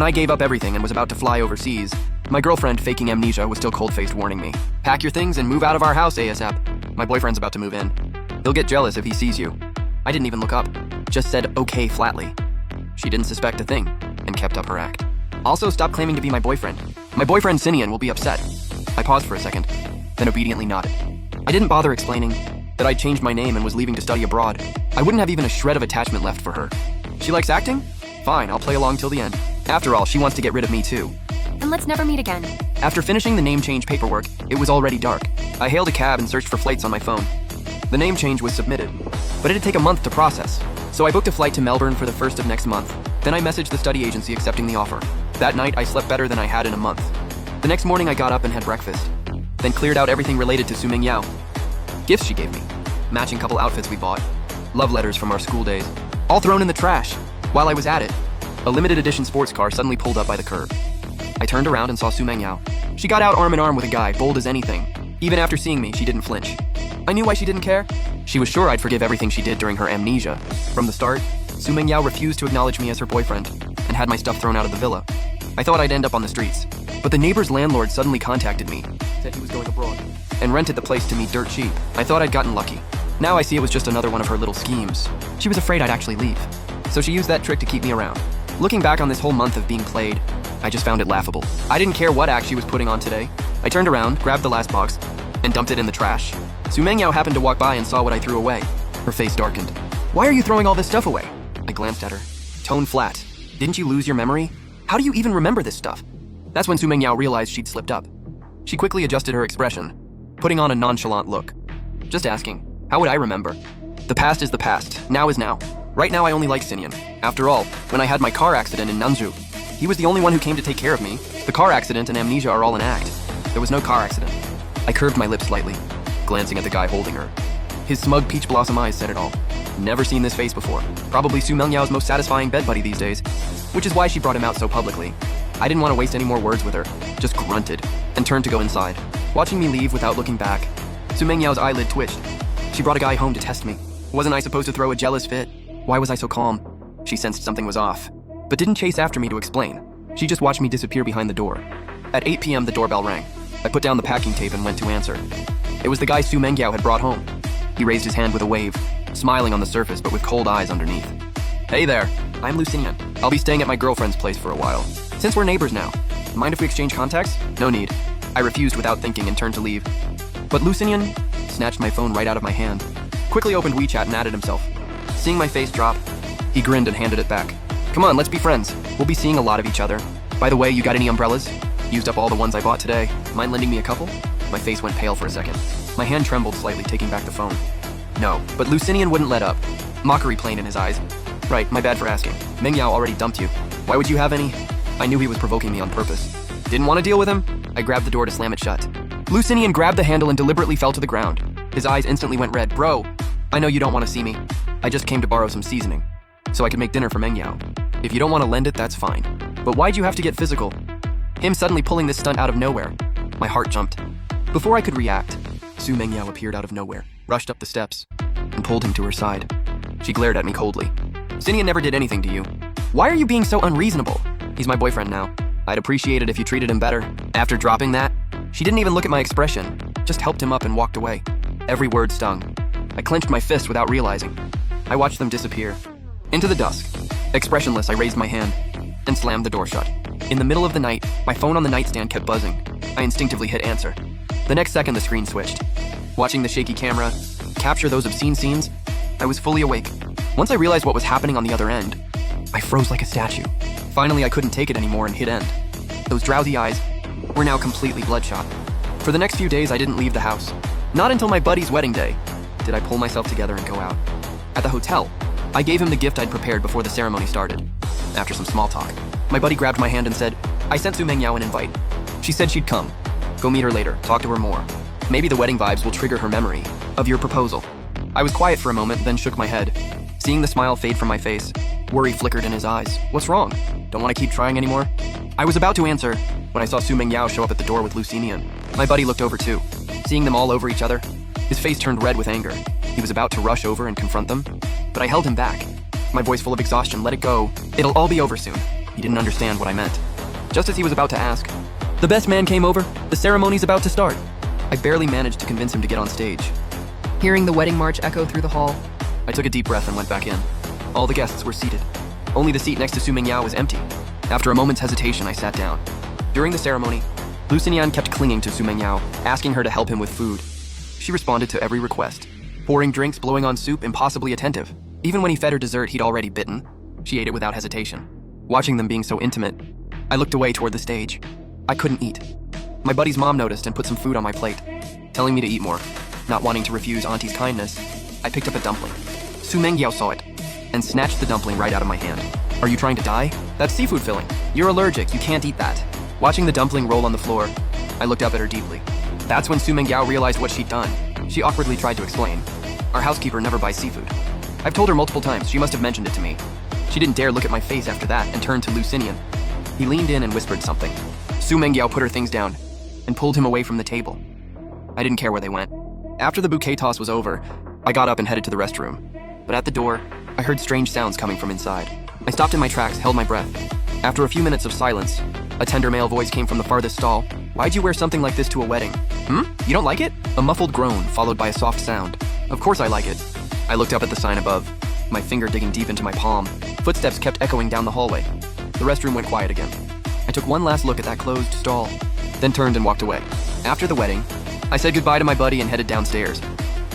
When I gave up everything and was about to fly overseas, my girlfriend, faking amnesia, was still cold-faced warning me. Pack your things and move out of our house ASAP. My boyfriend's about to move in. He'll get jealous if he sees you. I didn't even look up, just said okay flatly. She didn't suspect a thing and kept up her act. Also, stop claiming to be my boyfriend. My boyfriend Sinian will be upset. I paused for a second, then obediently nodded. I didn't bother explaining that I'd changed my name and was leaving to study abroad. I wouldn't have even a shred of attachment left for her. She likes acting? Fine, I'll play along till the end. After all, she wants to get rid of me too. And let's never meet again. After finishing the name change paperwork, it was already dark. I hailed a cab and searched for flights on my phone. The name change was submitted, but it'd take a month to process. So I booked a flight to Melbourne for the 1st of next month. Then I messaged the study agency accepting the offer. That night, I slept better than I had in a month. The next morning, I got up and had breakfast, then cleared out everything related to Su-Ming Yao. Gifts she gave me, matching couple outfits we bought, love letters from our school days, all thrown in the trash. While I was at it, a limited edition sports car suddenly pulled up by the curb. I turned around and saw Su-Ming Yao. She got out arm in arm with a guy, bold as anything. Even after seeing me, she didn't flinch. I knew why she didn't care. She was sure I'd forgive everything she did during her amnesia. From the start, Su-Ming Yao refused to acknowledge me as her boyfriend and had my stuff thrown out of the villa. I thought I'd end up on the streets, but the neighbor's landlord suddenly contacted me, said he was going abroad, and rented the place to me dirt cheap. I thought I'd gotten lucky. Now I see it was just another one of her little schemes. She was afraid I'd actually leave, so she used that trick to keep me around. Looking back on this whole month of being played, I just found it laughable. I didn't care what act she was putting on today. I turned around, grabbed the last box, and dumped it in the trash. Su-Ming Yao happened to walk by and saw what I threw away. Her face darkened. "Why are you throwing all this stuff away?" I glanced at her. Tone flat. "Didn't you lose your memory? How do you even remember this stuff?" That's when Su-Ming Yao realized she'd slipped up. She quickly adjusted her expression, putting on a nonchalant look. "Just asking, how would I remember? The past is the past, now is now. Right now I only like Sinian. After all, when I had my car accident in Nanzhou, he was the only one who came to take care of me. The car accident and amnesia are all an act. There was no car accident." I curved my lips slightly, glancing at the guy holding her. His smug peach blossom eyes said it all. Never seen this face before. Probably Su-Ming Yao's most satisfying bed buddy these days, which is why she brought him out so publicly. I didn't want to waste any more words with her, just grunted, and turned to go inside. Watching me leave without looking back, Su-Ming Yao's eyelid twitched. She brought a guy home to test me. Wasn't I supposed to throw a jealous fit? Why was I so calm? She sensed something was off, but didn't chase after me to explain. She just watched me disappear behind the door. At 8 p.m. the doorbell rang. I put down the packing tape and went to answer. It was the guy Su-Ming Yao had brought home. He raised his hand with a wave, smiling on the surface but with cold eyes underneath. "Hey there, I'm Lucinian. I'll be staying at my girlfriend's place for a while. Since we're neighbors now, mind if we exchange contacts?" "No need." I refused without thinking and turned to leave. But Lucinian snatched my phone right out of my hand, quickly opened WeChat and added himself. Seeing my face drop, he grinned and handed it back. "Come on, let's be friends. We'll be seeing a lot of each other. By the way, you got any umbrellas? Used up all the ones I bought today. Mind lending me a couple?" My face went pale for a second. My hand trembled slightly, taking back the phone. No, but Lucinian wouldn't let up. Mockery plain in his eyes. "Right, my bad for asking. Ming Yao already dumped you. Why would you have any?" I knew he was provoking me on purpose. Didn't want to deal with him? I grabbed the door to slam it shut. Lucinian grabbed the handle and deliberately fell to the ground. His eyes instantly went red. "Bro, I know you don't want to see me. I just came to borrow some seasoning, so I could make dinner for Ming Yao. If you don't want to lend it, that's fine. But why'd you have to get physical?" Him suddenly pulling this stunt out of nowhere. My heart jumped. Before I could react, Su-Ming Yao appeared out of nowhere, rushed up the steps, and pulled him to her side. She glared at me coldly. "Sinian never did anything to you. Why are you being so unreasonable? He's my boyfriend now. I'd appreciate it if you treated him better." After dropping that, she didn't even look at my expression, just helped him up and walked away. Every word stung. I clenched my fist without realizing. I watched them disappear. Into the dusk. Expressionless, I raised my hand and slammed the door shut. In the middle of the night, my phone on the nightstand kept buzzing. I instinctively hit answer. The next second, the screen switched. Watching the shaky camera capture those obscene scenes, I was fully awake. Once I realized what was happening on the other end, I froze like a statue. Finally, I couldn't take it anymore and hit end. Those drowsy eyes were now completely bloodshot. For the next few days, I didn't leave the house. Not until my buddy's wedding day did I pull myself together and go out. At the hotel, I gave him the gift I'd prepared before the ceremony started. After some small talk, my buddy grabbed my hand and said, "I sent Su-Ming Yao an invite. She said she'd come. Go meet her later, talk to her more. Maybe the wedding vibes will trigger her memory of your proposal." I was quiet for a moment, then shook my head. Seeing the smile fade from my face, worry flickered in his eyes. "What's wrong? Don't want to keep trying anymore?" I was about to answer when I saw Su-Ming Yao show up at the door with Lucinian. My buddy looked over too. Seeing them all over each other, his face turned red with anger. He was about to rush over and confront them, but I held him back. My voice full of exhaustion, "Let it go. It'll all be over soon." He didn't understand what I meant. Just as he was about to ask, "The best man came over. The ceremony's about to start." I barely managed to convince him to get on stage. Hearing the wedding march echo through the hall, I took a deep breath and went back in. All the guests were seated. Only the seat next to Su Mingyao was empty. After a moment's hesitation, I sat down. During the ceremony, Lu Xinyan kept clinging to Su Mingyao, asking her to help him with food. She responded to every request, pouring drinks, blowing on soup, impossibly attentive. Even when he fed her dessert he'd already bitten, she ate it without hesitation. Watching them being so intimate, I looked away toward the stage. I couldn't eat. My buddy's mom noticed and put some food on my plate, telling me to eat more. Not wanting to refuse Auntie's kindness, I picked up a dumpling. Su Mingyao saw it and snatched the dumpling right out of my hand. "Are you trying to die? That's seafood filling. You're allergic, you can't eat that." Watching the dumpling roll on the floor, I looked up at her deeply. That's when Su Mingyao realized what she'd done. She awkwardly tried to explain. "Our housekeeper never buys seafood. I've told her multiple times, she must have mentioned it to me." She didn't dare look at my face after that and turned to Lu Xinyan. He leaned in and whispered something. Su Mingyao put her things down and pulled him away from the table. I didn't care where they went. After the bouquet toss was over, I got up and headed to the restroom. But at the door, I heard strange sounds coming from inside. I stopped in my tracks, held my breath. After a few minutes of silence, a tender male voice came from the farthest stall. "Why'd you wear something like this to a wedding? You don't like it?" A muffled groan, followed by a soft sound. "Of course I like it." I looked up at the sign above, my finger digging deep into my palm. Footsteps kept echoing down the hallway. The restroom went quiet again. I took one last look at that closed stall, then turned and walked away. After the wedding, I said goodbye to my buddy and headed downstairs.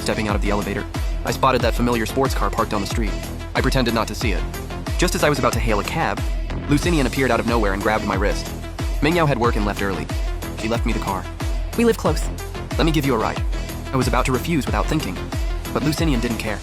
Stepping out of the elevator, I spotted that familiar sports car parked on the street. I pretended not to see it. Just as I was about to hail a cab, Lu Xinyan appeared out of nowhere and grabbed my wrist. Mingyao had work and left early. She left me the car. we live close. "Let me give you a ride." I was about to refuse without thinking, but Lu Xinyan didn't care.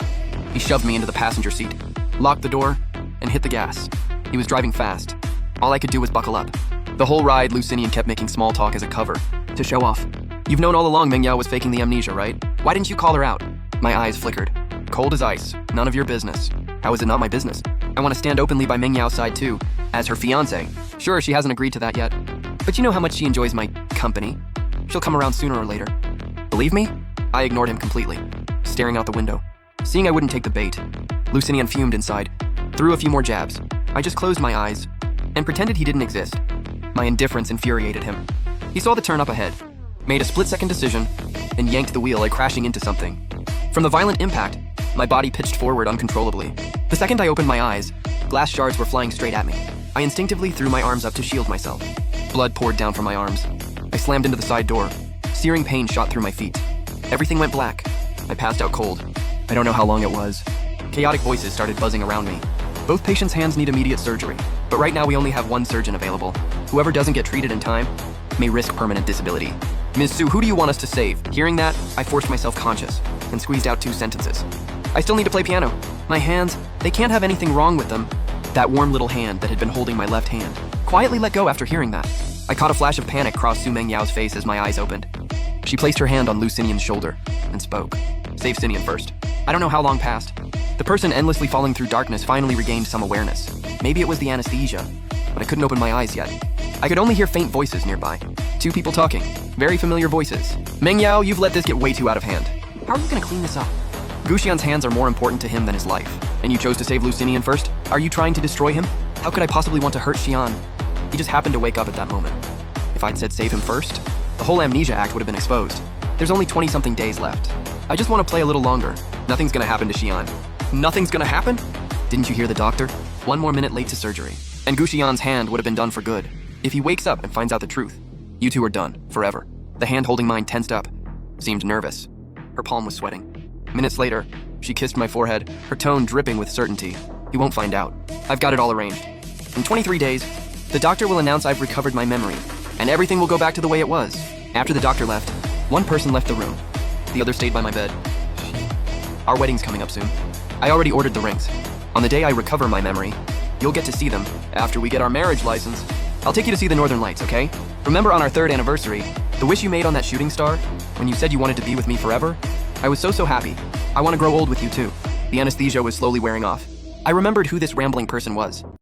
He shoved me into the passenger seat, locked the door, and hit the gas. He was driving fast. All I could do was buckle up. The whole ride, Lu Xinyan kept making small talk as a cover, to show off. "You've known all along Mingyao was faking the amnesia, right? Why didn't you call her out?" My eyes flickered. Cold as ice. None of your business. How is it not my business? I want to stand openly by Mingyao's side too, as her fiancé. Sure, she hasn't agreed to that yet, but you know how much she enjoys my company. She'll come around sooner or later. Believe me? I ignored him completely, staring out the window. Seeing I wouldn't take the bait, Lu Xinyan fumed inside, threw a few more jabs. I just closed my eyes and pretended he didn't exist. My indifference infuriated him. He saw the turn up ahead, made a split-second decision, and yanked the wheel like crashing into something. From the violent impact, my body pitched forward uncontrollably. The second I opened my eyes, glass shards were flying straight at me. I instinctively threw my arms up to shield myself. Blood poured down from my arms. I slammed into the side door. Searing pain shot through my feet. Everything went black. I passed out cold. I don't know how long it was. Chaotic voices started buzzing around me. Both patients' hands need immediate surgery, but right now we only have one surgeon available. Whoever doesn't get treated in time may risk permanent disability. "Ms. Su, who do you want us to save?" Hearing that, I forced myself conscious and squeezed out 2 sentences. "I still need to play piano. My hands, they can't have anything wrong with them." That warm little hand that had been holding my left hand quietly let go after hearing that. I caught a flash of panic cross Su Mingyao's face as my eyes opened. She placed her hand on Lu Xinyan's shoulder and spoke. "Save Xinyan first." I don't know how long passed. The person endlessly falling through darkness finally regained some awareness. Maybe it was the anesthesia, but I couldn't open my eyes yet. I could only hear faint voices nearby. 2 people talking, very familiar voices. "Mingyao, you've let this get way too out of hand. How are you gonna clean this up? Guxian's hands are more important to him than his life, and you chose to save Lu Xinyan first? Are you trying to destroy him? How could I possibly want to hurt Xian?" He just happened to wake up at that moment. If I'd said save him first, the whole amnesia act would have been exposed. There's only 20-something days left. I just want to play a little longer. Nothing's gonna happen to Xian. Nothing's gonna happen? Didn't you hear the doctor? 1 more minute late to surgery, and Guxian's hand would have been done for good. If he wakes up and finds out the truth, you 2 are done, forever. The hand holding mine tensed up, seemed nervous. Her palm was sweating. Minutes later, she kissed my forehead, her tone dripping with certainty. "He won't find out. I've got it all arranged. In 23 days, the doctor will announce I've recovered my memory, and everything will go back to the way it was." After the doctor left, 1 person left the room. The other stayed by my bed. Our wedding's coming up soon. I already ordered the rings. On the day I recover my memory, you'll get to see them after we get our marriage license. I'll take you to see the Northern Lights, okay? Remember on our 3rd anniversary, the wish you made on that shooting star? When you said you wanted to be with me forever? I was so happy. I want to grow old with you too. The anesthesia was slowly wearing off. I remembered who this rambling person was.